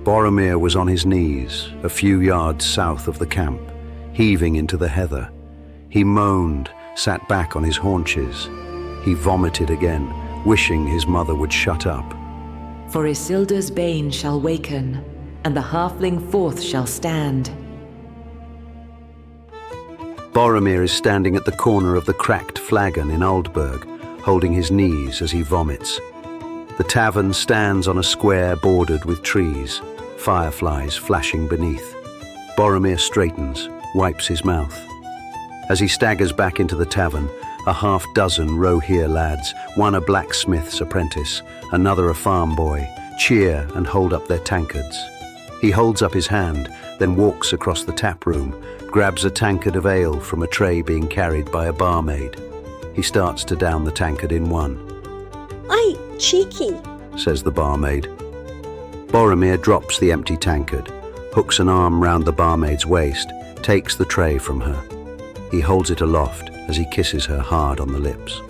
Boromir was on his knees, a few yards south of the camp, heaving into the heather. He moaned, sat back on his haunches. He vomited again, wishing his mother would shut up. For Isildur's bane shall waken, and the halfling forth shall stand. Boromir is standing at the corner of the cracked flagon in Aldburg, holding his knees as he vomits. The tavern stands on a square bordered with trees, fireflies flashing beneath. Boromir straightens, wipes his mouth. As he staggers back into the tavern, a half-dozen Rohirrim lads, one a blacksmith's apprentice, another a farm boy, cheer and hold up their tankards. He holds up his hand, then walks across the tap room, grabs a tankard of ale from a tray being carried by a barmaid. He starts to down the tankard in one. "Aye, cheeky," says the barmaid. Boromir drops the empty tankard, hooks an arm round the barmaid's waist, takes the tray from her. He holds it aloft as he kisses her hard on the lips.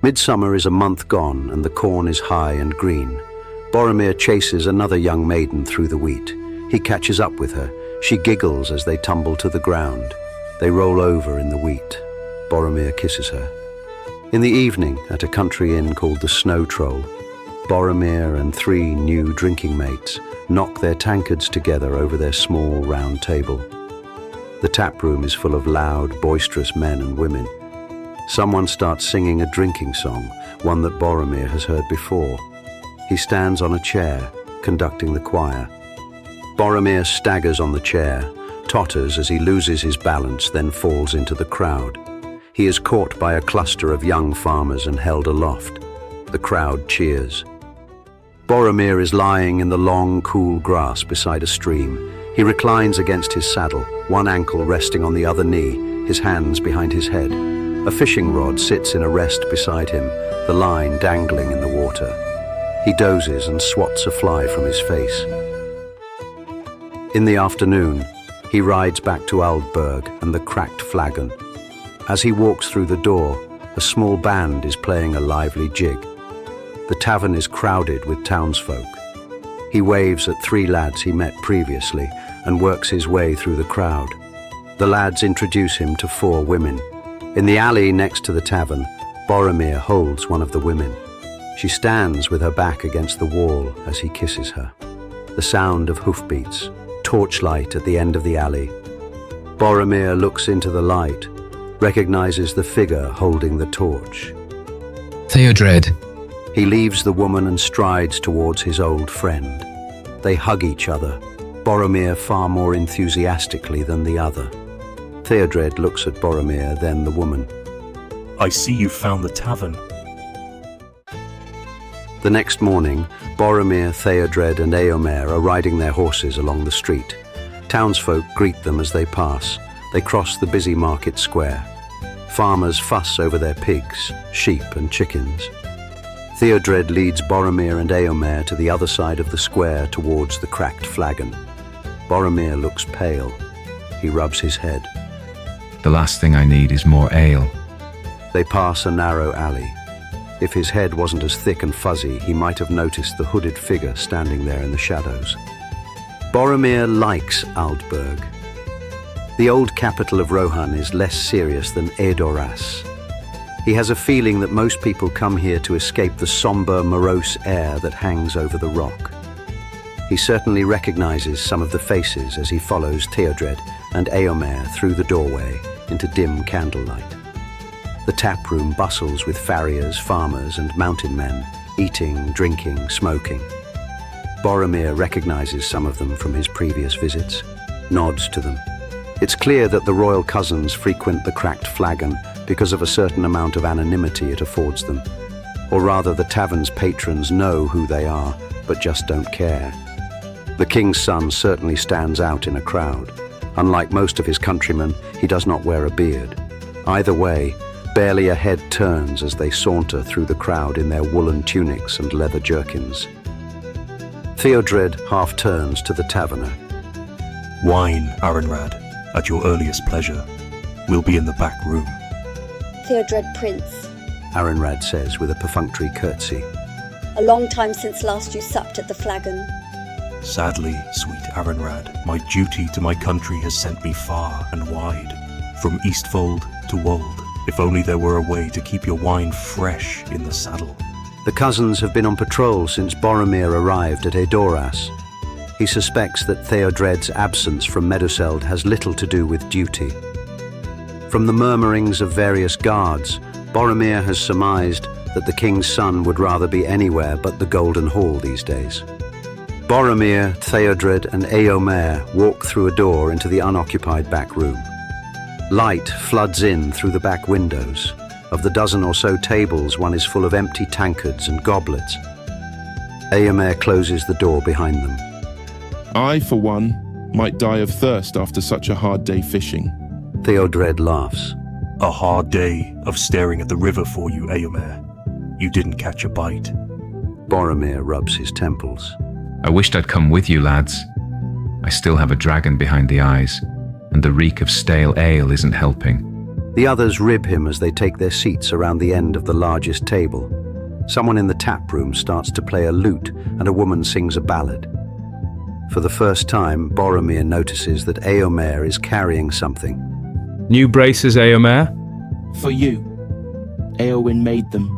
Midsummer is a month gone and the corn is high and green. Boromir chases another young maiden through the wheat. He catches up with her. She giggles as they tumble to the ground. They roll over in the wheat. Boromir kisses her. In the evening, at a country inn called the Snow Troll, Boromir and 3 new drinking mates knock their tankards together over their small round table. The tap room is full of loud, boisterous men and women. Someone starts singing a drinking song, one that Boromir has heard before. He stands on a chair, conducting the choir. Boromir staggers on the chair, totters as he loses his balance, then falls into the crowd. He is caught by a cluster of young farmers and held aloft. The crowd cheers. Boromir is lying in the long, cool grass beside a stream. He reclines against his saddle, one ankle resting on the other knee, his hands behind his head. A fishing rod sits in a rest beside him, the line dangling in the water. He dozes and swats a fly from his face. In the afternoon, he rides back to Aldburg and the cracked flagon. As he walks through the door, a small band is playing a lively jig. The tavern is crowded with townsfolk. He waves at 3 lads he met previously and works his way through the crowd. The lads introduce him to 4 women. In the alley next to the tavern, Boromir holds one of the women. She stands with her back against the wall as he kisses her. The sound of hoofbeats, torchlight at the end of the alley. Boromir looks into the light, recognizes the figure holding the torch. Theodred. He leaves the woman and strides towards his old friend. They hug each other, Boromir far more enthusiastically than the other. Theodred looks at Boromir, then the woman. "I see you found the tavern." The next morning, Boromir, Theodred and Eomer are riding their horses along the street. Townsfolk greet them as they pass. They cross the busy market square. Farmers fuss over their pigs, sheep and chickens. Theodred leads Boromir and Eomer to the other side of the square towards the cracked flagon. Boromir looks pale. He rubs his head. The last thing I need is more ale. They pass a narrow alley. If his head wasn't as thick and fuzzy, he might have noticed the hooded figure standing there in the shadows. Boromir likes Aldburg. The old capital of Rohan is less serious than Edoras. He has a feeling that most people come here to escape the somber, morose air that hangs over the rock. He certainly recognizes some of the faces as he follows Theodred and Eomer through the doorway into dim candlelight. The tap room bustles with farriers, farmers and mountain men, eating, drinking, smoking. Boromir recognizes some of them from his previous visits, nods to them. It's clear that the royal cousins frequent the cracked flagon because of a certain amount of anonymity it affords them. Or rather, the tavern's patrons know who they are, but just don't care. The king's son certainly stands out in a crowd. Unlike most of his countrymen, he does not wear a beard. Either way, barely a head turns as they saunter through the crowd in their woolen tunics and leather jerkins. Theodred half turns to the taverner. "Wine, Arenrad, at your earliest pleasure. We'll be in the back room." "Theodred Prince." Arenrad says with a perfunctory curtsy. A long time since last you supped at the flagon. Sadly, sweet Arenrad, my duty to my country has sent me far and wide, from Eastfold to Wold. If only there were a way to keep your wine fresh in the saddle. The cousins have been on patrol since Boromir arrived at Edoras. He suspects that Theodred's absence from Meduseld has little to do with duty. From the murmurings of various guards, Boromir has surmised that the king's son would rather be anywhere but the Golden Hall these days. Boromir, Theodred and Eomer walk through a door into the unoccupied back room. Light floods in through the back windows. Of the dozen or so tables, one is full of empty tankards and goblets. Eomer closes the door behind them. I, for one, might die of thirst after such a hard day fishing. Theodred laughs. A hard day of staring at the river for you, Eomer. You didn't catch a bite. Boromir rubs his temples. I wished I'd come with you, lads. I still have a dragon behind the eyes, and the reek of stale ale isn't helping. The others rib him as they take their seats around the end of the largest table. Someone in the tap room starts to play a lute, and a woman sings a ballad. For the first time, Boromir notices that Eomer is carrying something. New braces, Eomer? For you. Eowyn made them.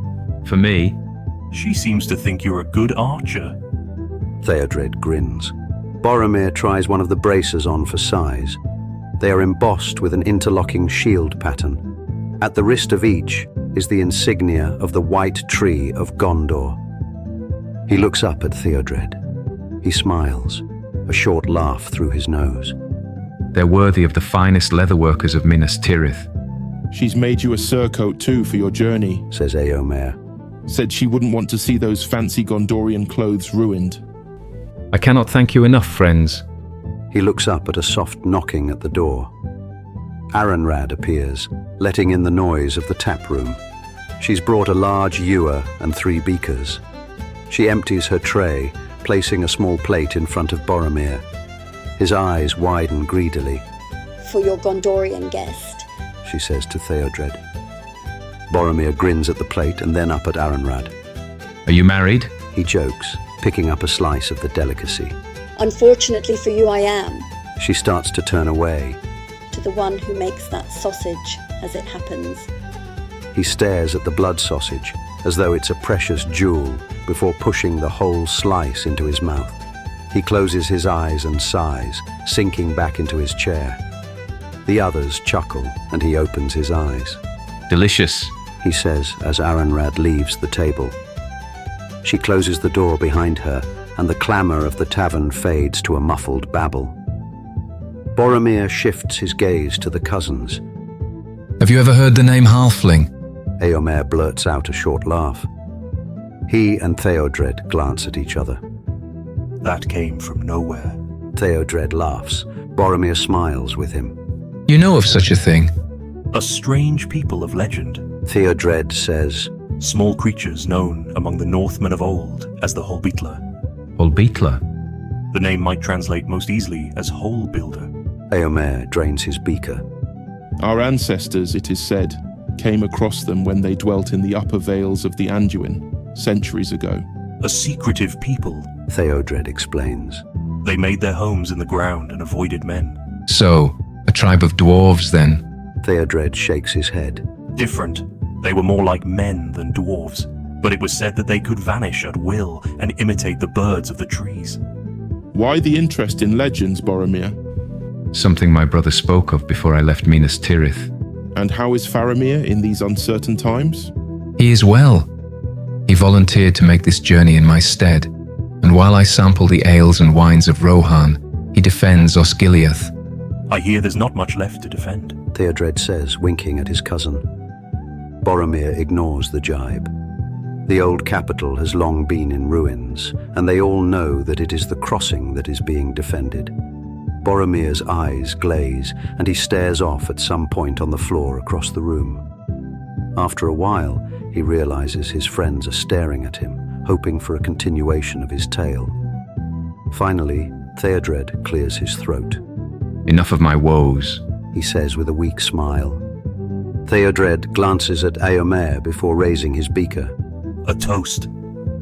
For me, She seems to think you're a good archer. Theodred grins. Boromir tries one of the braces on for size. They are embossed with an interlocking shield pattern. At the wrist of each is the insignia of the White Tree of Gondor. He looks up at Theodred. He smiles, a short laugh through his nose. they're worthy of the finest leatherworkers of Minas Tirith. She's made you a surcoat too for your journey. Says Eomer. Said she wouldn't want to see those fancy Gondorian clothes ruined. I cannot thank you enough, friends. He looks up at a soft knocking at the door. Arenrad appears, letting in the noise of the tap room. She's brought a large ewer and 3 beakers. She empties her tray, placing a small plate in front of Boromir. His eyes widen greedily. For your Gondorian guest. She says to Theodred. Boromir grins at the plate and then up at Arenrad. Are you married? He jokes, picking up a slice of the delicacy. Unfortunately for you, I am. She starts to turn away. To the one who makes that sausage, as it happens. He stares at the blood sausage, as though it's a precious jewel, before pushing the whole slice into his mouth. He closes his eyes and sighs, sinking back into his chair. The others chuckle, and he opens his eyes. Delicious. He says as Arenrad leaves the table. She closes the door behind her, and the clamour of the tavern fades to a muffled babble. Boromir shifts his gaze to the cousins. Have you ever heard the name Halfling? Eomer blurts out a short laugh. He and Theodred glance at each other. That came from nowhere. Theodred laughs. Boromir smiles with him. You know of such a thing? A strange people of legend. Theodred says, Small creatures known among the Northmen of old as the Holbeatler. Holbeatler. The name might translate most easily as Hole Builder. Eomer drains his beaker. Our ancestors, it is said, came across them when they dwelt in the upper vales of the Anduin, centuries ago. A secretive people. Theodred explains. They made their homes in the ground and avoided men. So, a tribe of dwarves then? Theodred shakes his head. Different. They were more like men than dwarves. But it was said that they could vanish at will and imitate the birds of the trees. Why the interest in legends, Boromir? Something my brother spoke of before I left Minas Tirith. And how is Faramir in these uncertain times? He is well. He volunteered to make this journey in my stead, and while I sample the ales and wines of Rohan, he defends Osgiliath. I hear there's not much left to defend. Theodred says, winking at his cousin. Boromir ignores the jibe. The old capital has long been in ruins, and they all know that it is the crossing that is being defended. Boromir's eyes glaze, and he stares off at some point on the floor across the room. After a while, he realizes his friends are staring at him, hoping for a continuation of his tale. Finally, Theodred clears his throat. Enough of my woes. He says with a weak smile. Theodred glances at Eomer before raising his beaker. A toast.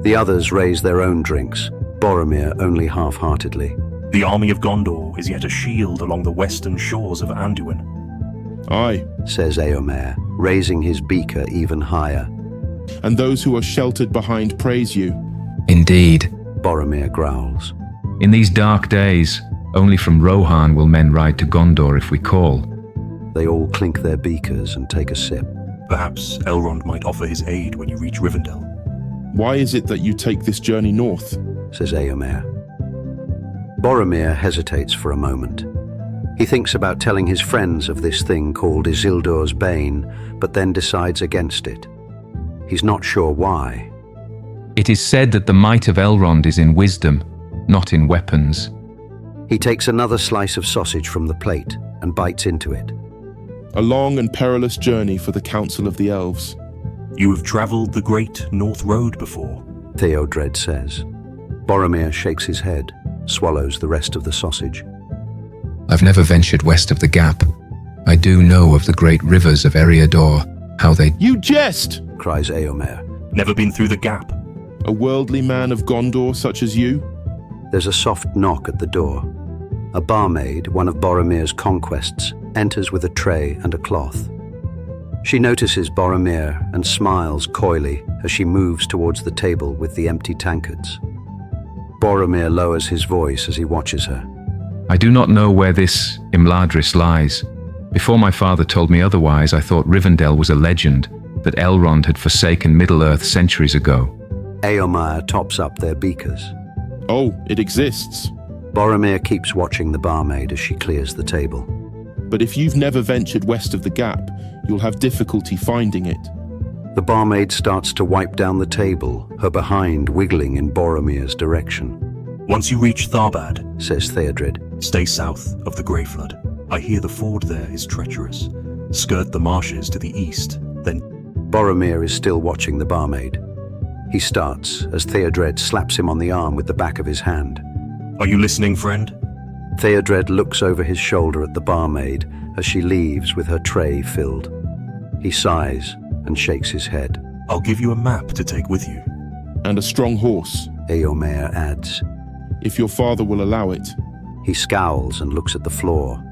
The others raise their own drinks, Boromir only half-heartedly. The army of Gondor is yet a shield along the western shores of Anduin. Aye, Says Eomer, raising his beaker even higher. and those who are sheltered behind praise you. Indeed, Boromir growls. In these dark days, only from Rohan will men ride to Gondor if we call. They all clink their beakers and take a sip. Perhaps Elrond might offer his aid when you reach Rivendell. Why is it that you take this journey north? Says Eomer. Boromir hesitates for a moment. He thinks about telling his friends of this thing called Isildur's Bane, but then decides against it. He's not sure why. It is said that the might of Elrond is in wisdom, not in weapons. He takes another slice of sausage from the plate and bites into it. A long and perilous journey for the Council of the Elves. You have travelled the Great North Road before. Theodred says. Boromir shakes his head, swallows the rest of the sausage. I've never ventured west of the Gap. I do know of the great rivers of Eriador, how they... You jest! Cries Eomer. Never been through the Gap. A worldly man of Gondor such as you? There's a soft knock at the door. A barmaid, one of Boromir's conquests, enters with a tray and a cloth. She notices Boromir and smiles coyly as she moves towards the table with the empty tankards. Boromir lowers his voice as he watches her. I do not know where this Imladris lies. Before my father told me otherwise, I thought Rivendell was a legend, that Elrond had forsaken Middle-earth centuries ago. Eomer tops up their beakers. Oh, it exists. Boromir keeps watching the barmaid as she clears the table. But if you've never ventured west of the Gap, you'll have difficulty finding it. The barmaid starts to wipe down the table, her behind wiggling in Boromir's direction. Once you reach Tharbad, Says Theodred. stay south of the Grey Flood. I hear the ford there is treacherous. Skirt the marshes to the east, then... Boromir is still watching the barmaid. He starts as Theodred slaps him on the arm with the back of his hand. Are you listening, friend? Theodred looks over his shoulder at the barmaid as she leaves with her tray filled. He sighs and shakes his head. I'll give you a map to take with you. And a strong horse, Eomer adds. if your father will allow it. He scowls and looks at the floor.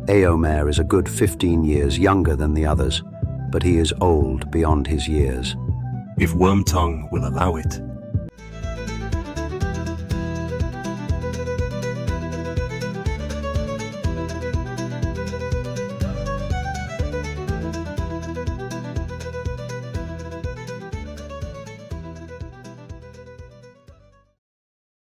Eomer is a good 15 years younger than the others, but he is old beyond his years. If Wormtongue will allow it.